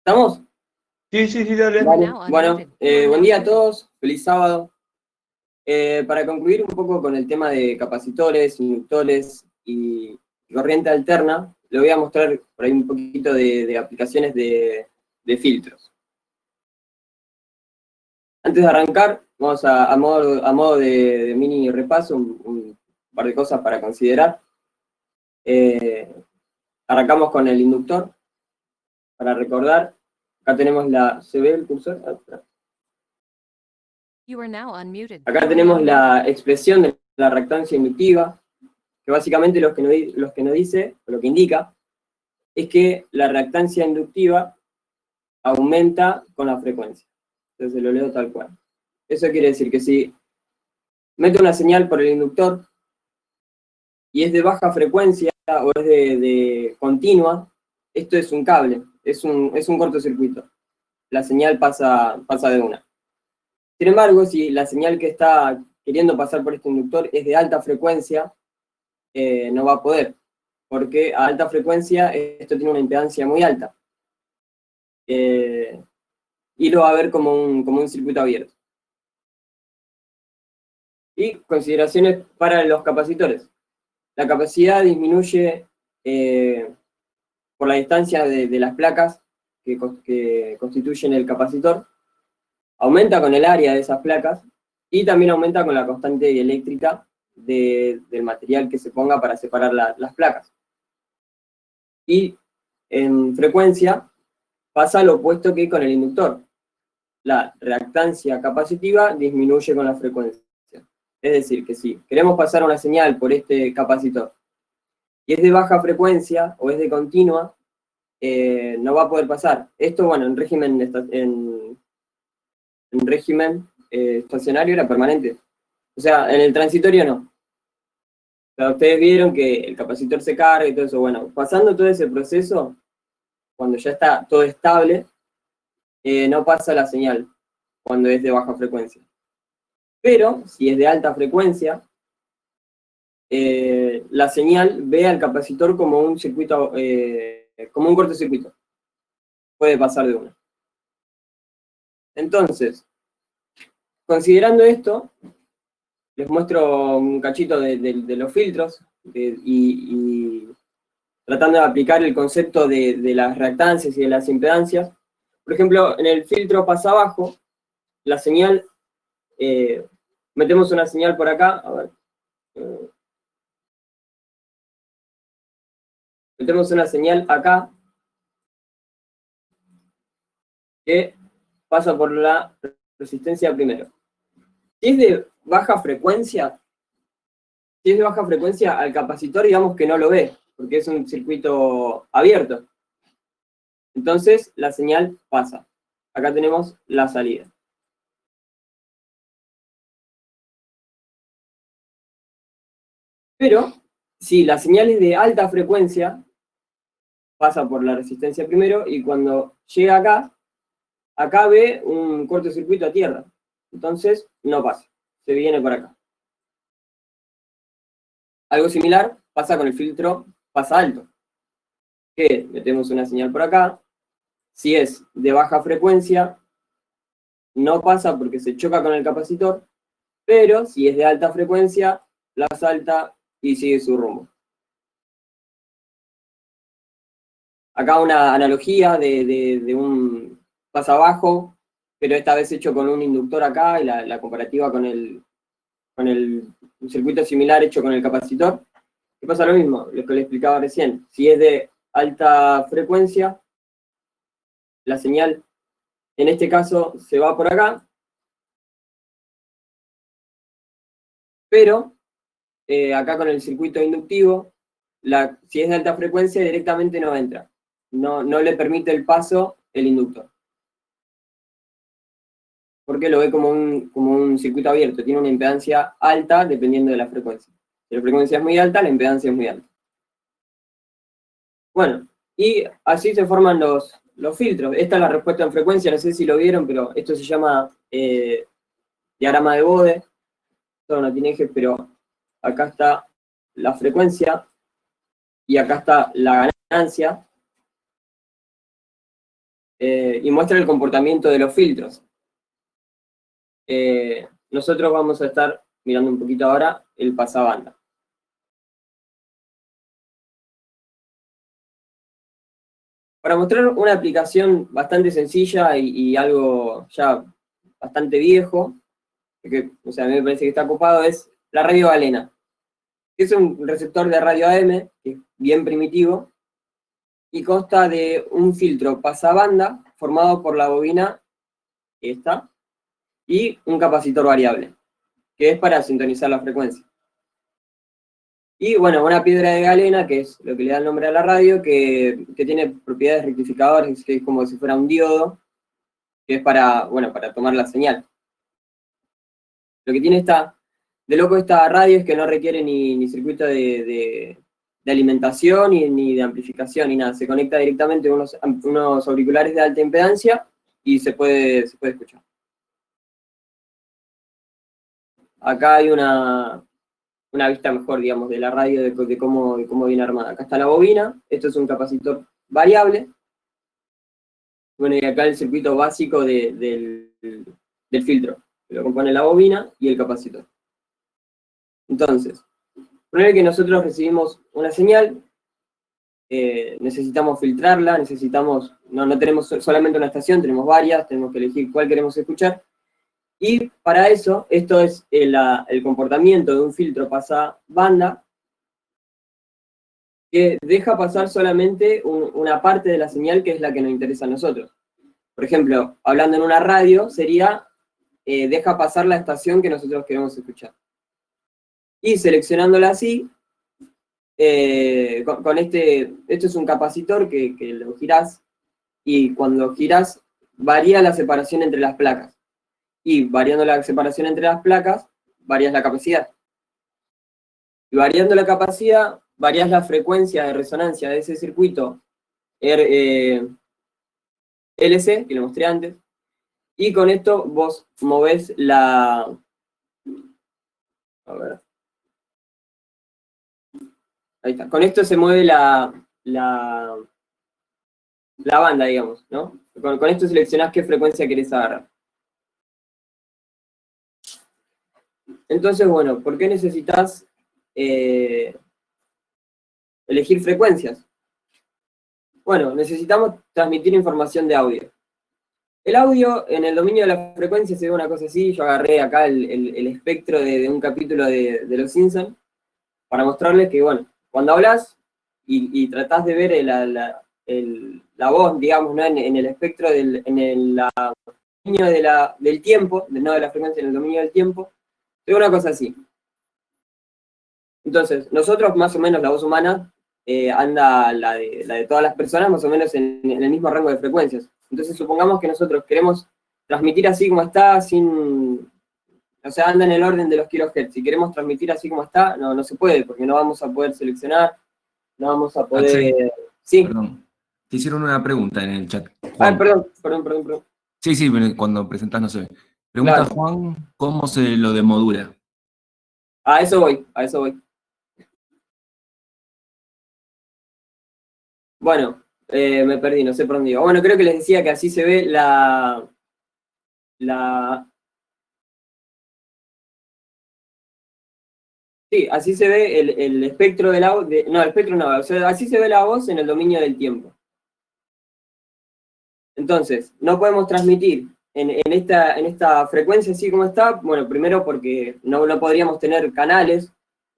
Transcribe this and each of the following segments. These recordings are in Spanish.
¿Estamos? Sí, dale. Vale. Bueno, buen día a todos, feliz sábado. Para concluir un poco con el tema de capacitores, inductores y corriente alterna, le voy a mostrar por ahí un poquito de aplicaciones de filtros. Antes de arrancar, vamos a modo de mini repaso, un par de cosas para considerar. Arrancamos con el inductor. Para recordar, acá tenemos ¿se ve el cursor? Acá tenemos la expresión de la reactancia inductiva, que básicamente lo que nos dice, o lo que indica, es que la reactancia inductiva aumenta con la frecuencia. Entonces lo leo tal cual. Eso quiere decir que si meto una señal por el inductor y es de baja frecuencia o es de continua, esto es un cable, es un cortocircuito. La señal pasa de una. Sin embargo, si la señal que está queriendo pasar por este inductor es de alta frecuencia, no va a poder, porque a alta frecuencia esto tiene una impedancia muy alta. Y lo va a ver como un circuito abierto. Y consideraciones para los capacitores. La capacidad disminuye por la distancia de las placas que constituyen el capacitor, aumenta con el área de esas placas, y también aumenta con la constante dieléctrica del material que se ponga para separar las placas. Y en frecuencia pasa lo opuesto que con el inductor. La reactancia capacitiva disminuye con la frecuencia. Es decir, que si queremos pasar una señal por este capacitor y es de baja frecuencia o es de continua, no va a poder pasar. Esto, bueno, en régimen estacionario era permanente. O sea, en el transitorio no. O sea, ustedes vieron que el capacitor se carga y todo eso. Bueno, pasando todo ese proceso, cuando ya está todo estable, no pasa la señal cuando es de baja frecuencia. Pero, si es de alta frecuencia, la señal ve al capacitor como un circuito, como un cortocircuito. Puede pasar de una. Entonces, considerando esto, les muestro un cachito de los filtros y tratando de aplicar el concepto de las reactancias y de las impedancias. Por ejemplo, en el filtro pasa abajo, la señal, metemos una señal por acá, a ver. Metemos una señal acá, que pasa por la resistencia primero. Si es de baja frecuencia, al capacitor digamos que no lo ve, porque es un circuito abierto. Entonces la señal pasa. Acá tenemos la salida. Pero si la señal es de alta frecuencia, pasa por la resistencia primero, y cuando llega acá ve un cortocircuito a tierra. Entonces no pasa, se viene por acá. Algo similar pasa con el filtro pasa alto, que metemos una señal por acá. Si es de baja frecuencia, no pasa porque se choca con el capacitor, pero si es de alta frecuencia, la salta y sigue su rumbo. Acá una analogía de un pasabajo, pero esta vez hecho con un inductor acá, y la comparativa con un circuito similar hecho con el capacitor, que pasa lo mismo, lo que le explicaba recién. Si es de alta frecuencia, la señal, en este caso, se va por acá, pero acá con el circuito inductivo, si es de alta frecuencia, directamente no entra. No le permite el paso el inductor. Porque lo ve como un circuito abierto, tiene una impedancia alta dependiendo de la frecuencia. Si la frecuencia es muy alta, la impedancia es muy alta. Bueno, y así se forman los filtros. Esta es la respuesta en frecuencia, no sé si lo vieron, pero esto se llama diagrama de Bode. Esto no tiene ejes, pero acá está la frecuencia y acá está la ganancia. y muestra el comportamiento de los filtros. Nosotros vamos a estar mirando un poquito ahora el pasabanda. Para mostrar una aplicación bastante sencilla y algo ya bastante viejo, que o sea, a mí me parece que está ocupado, es la radio galena. Es un receptor de radio AM, que es bien primitivo, y consta de un filtro pasabanda formado por la bobina, esta, y un capacitor variable, que es para sintonizar la frecuencia. Y bueno, una piedra de galena, que es lo que le da el nombre a la radio, que tiene propiedades rectificadoras, que es como si fuera un diodo, que es para, bueno, para tomar la señal. Lo que tiene de loco esta radio es que no requiere ni circuito de alimentación ni de amplificación ni nada. Se conecta directamente con unos auriculares de alta impedancia y se puede escuchar. Acá hay una vista mejor, digamos, de la radio, de cómo viene armada. Acá está la bobina, esto es un capacitor variable. Bueno, y acá el circuito básico del filtro, que lo compone la bobina y el capacitor. Entonces, poner que nosotros recibimos una señal, necesitamos filtrarla, no tenemos solamente una estación, tenemos varias, tenemos que elegir cuál queremos escuchar. Y para eso, esto es el comportamiento de un filtro pasabanda que deja pasar solamente una parte de la señal que es la que nos interesa a nosotros. Por ejemplo, hablando en una radio, sería deja pasar la estación que nosotros queremos escuchar. Y seleccionándola así, esto es un capacitor que lo girás, y cuando girás varía la separación entre las placas. Y variando la separación entre las placas, varías la capacidad. Y variando la capacidad, varías la frecuencia de resonancia de ese circuito LC, que lo mostré antes, y con esto vos movés a ver. Ahí está. Con esto se mueve la banda, digamos, ¿no? Con esto seleccionás qué frecuencia querés agarrar. Entonces, bueno, ¿por qué necesitas elegir frecuencias? Bueno, necesitamos transmitir información de audio. El audio, en el dominio de la frecuencia, se ve una cosa así. Yo agarré acá el espectro de un capítulo de Los Simpsons para mostrarles que, bueno, cuando hablas y tratás de ver la voz, digamos, ¿no? en el espectro dominio del tiempo, no de la frecuencia, en el dominio del tiempo, se ve una cosa así. Entonces, nosotros, más o menos, la voz humana anda la de todas las personas, más o menos en el mismo rango de frecuencias. Entonces, supongamos que nosotros queremos transmitir así como está, o sea, anda en el orden de los kilohertz. Si queremos transmitir así como está, no se puede, porque no vamos a poder seleccionar, no vamos a poder... Axel, sí. Perdón, te hicieron una pregunta en el chat. Juan. Perdón. Sí, cuando presentás no se ve. Pregunta Claro. Juan, ¿cómo se lo demodula? A eso voy. Bueno, me perdí, no sé por dónde iba. Bueno, creo que les decía que así se ve Sí, así se ve el espectro de la voz, no, el espectro no, o sea, así se ve la voz en el dominio del tiempo. Entonces, no podemos transmitir en esta frecuencia así como está, bueno, primero porque no podríamos tener canales,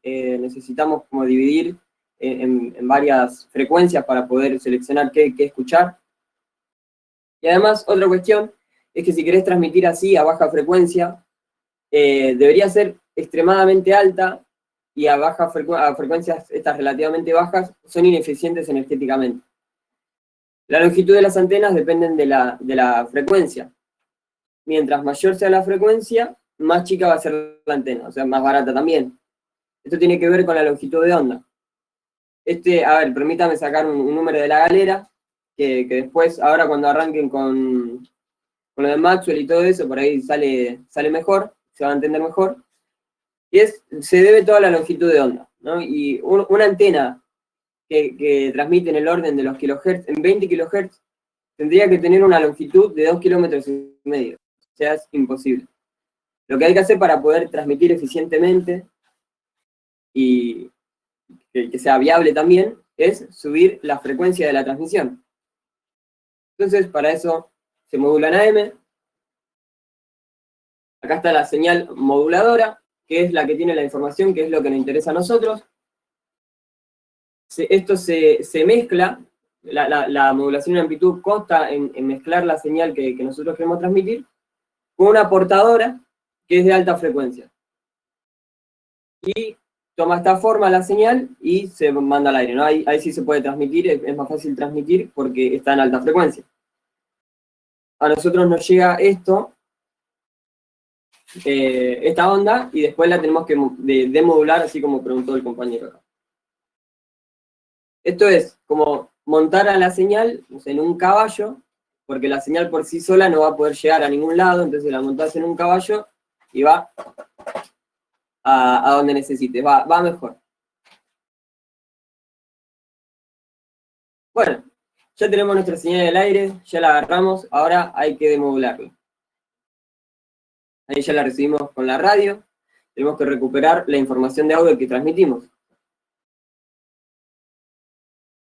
necesitamos como dividir en varias frecuencias para poder seleccionar qué escuchar. Y además, otra cuestión es que si querés transmitir así a baja frecuencia, debería ser extremadamente alta, y a frecuencias estas relativamente bajas son ineficientes energéticamente. La longitud de las antenas dependen de la frecuencia. Mientras mayor sea la frecuencia, más chica va a ser la antena, o sea, más barata también. Esto tiene que ver con la longitud de onda. A ver, permítame sacar un número de la galera, que después, ahora cuando arranquen con lo de Maxwell y todo eso, por ahí sale mejor, se va a entender mejor. Y se debe toda la longitud de onda, ¿no? Y una antena que transmite en el orden de los kilohertz, en 20 kilohertz, tendría que tener una longitud de 2,5 kilómetros. O sea, es imposible. Lo que hay que hacer para poder transmitir eficientemente y que sea viable también, es subir la frecuencia de la transmisión. Entonces, para eso se modula en AM. Acá está la señal moduladora, que es la que tiene la información, que es lo que nos interesa a nosotros. Esto se mezcla, la modulación de amplitud consta en mezclar la señal que nosotros queremos transmitir con una portadora que es de alta frecuencia. Y toma esta forma la señal y se manda al aire, ¿no? Ahí sí se puede transmitir, es más fácil transmitir porque está en alta frecuencia. A nosotros nos llega esto, esta onda, y después la tenemos que demodular, así como preguntó el compañero acá. Esto es como montar a la señal en un caballo, porque la señal por sí sola no va a poder llegar a ningún lado, entonces la montás en un caballo y va a donde necesites, va mejor. Bueno, ya tenemos nuestra señal en el aire, ya la agarramos, ahora hay que demodularla. Ahí ya la recibimos con la radio, tenemos que recuperar la información de audio que transmitimos.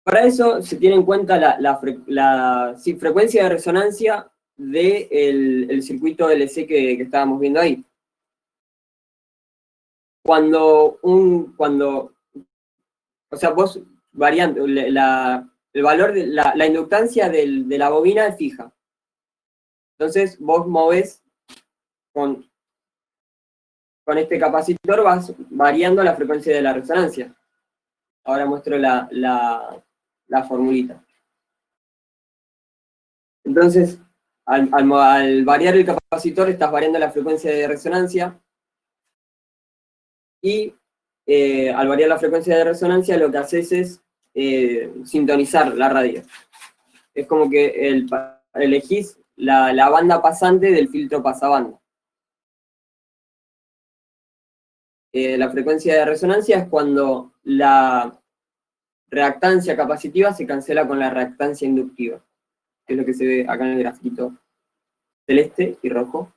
Para eso se tiene en cuenta la frecuencia de resonancia del circuito LC que estábamos viendo ahí. O sea, vos variando, el valor de la inductancia de la bobina es fija. Entonces vos movés con este capacitor, vas variando la frecuencia de la resonancia. Ahora muestro la formulita. Entonces, al variar el capacitor, estás variando la frecuencia de resonancia, y al variar la frecuencia de resonancia, lo que haces es sintonizar la radio. Es como que elegís la banda pasante del filtro pasabanda. La frecuencia de resonancia es cuando la reactancia capacitiva se cancela con la reactancia inductiva, que es lo que se ve acá en el grafito celeste y rojo.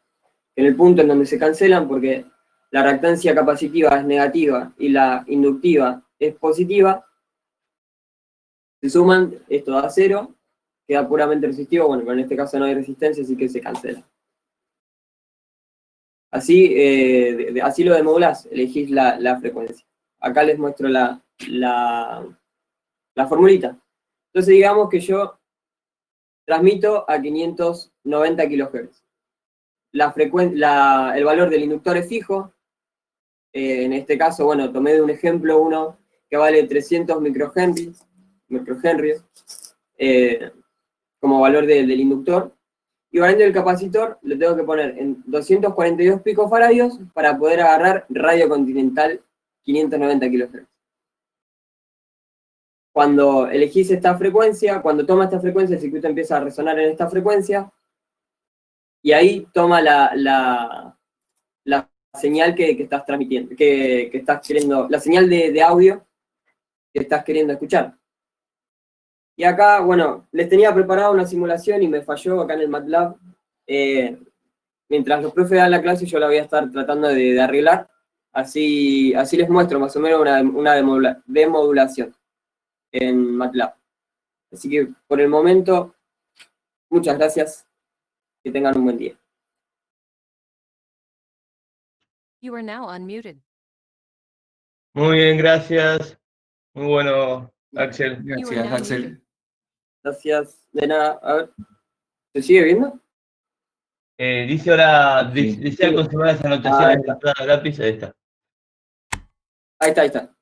En el punto en donde se cancelan, porque la reactancia capacitiva es negativa y la inductiva es positiva, se suman, esto da 0, queda puramente resistivo, bueno, pero en este caso no hay resistencia, así que se cancela. Así, así lo demodulás, elegís la frecuencia. Acá les muestro la formulita. Entonces digamos que yo transmito a 590 kHz. El valor del inductor es fijo. En este caso, bueno, tomé de un ejemplo uno que vale 300 microhenries, como valor del inductor. Y variando el capacitor, lo tengo que poner en 242 picofaradios para poder agarrar radio continental 590 kHz. Cuando elegís esta frecuencia, cuando toma esta frecuencia, el circuito empieza a resonar en esta frecuencia, y ahí toma la señal que estás transmitiendo, que estás queriendo, la señal de audio que estás queriendo escuchar. Y acá, bueno, les tenía preparada una simulación y me falló acá en el MATLAB. Mientras los profes dan la clase, yo la voy a estar tratando de arreglar. Así les muestro más o menos una demodulación en MATLAB. Así que, por el momento, muchas gracias. Que tengan un buen día. You are now unmuted. Muy bien, gracias. Muy bueno, Axel. Gracias, Axel. Gracias. De nada. A ver. ¿Se sigue viendo? Dice ahora, Sí. desea conservar las anotaciones de cada lápiz. Ahí está. Ahí está.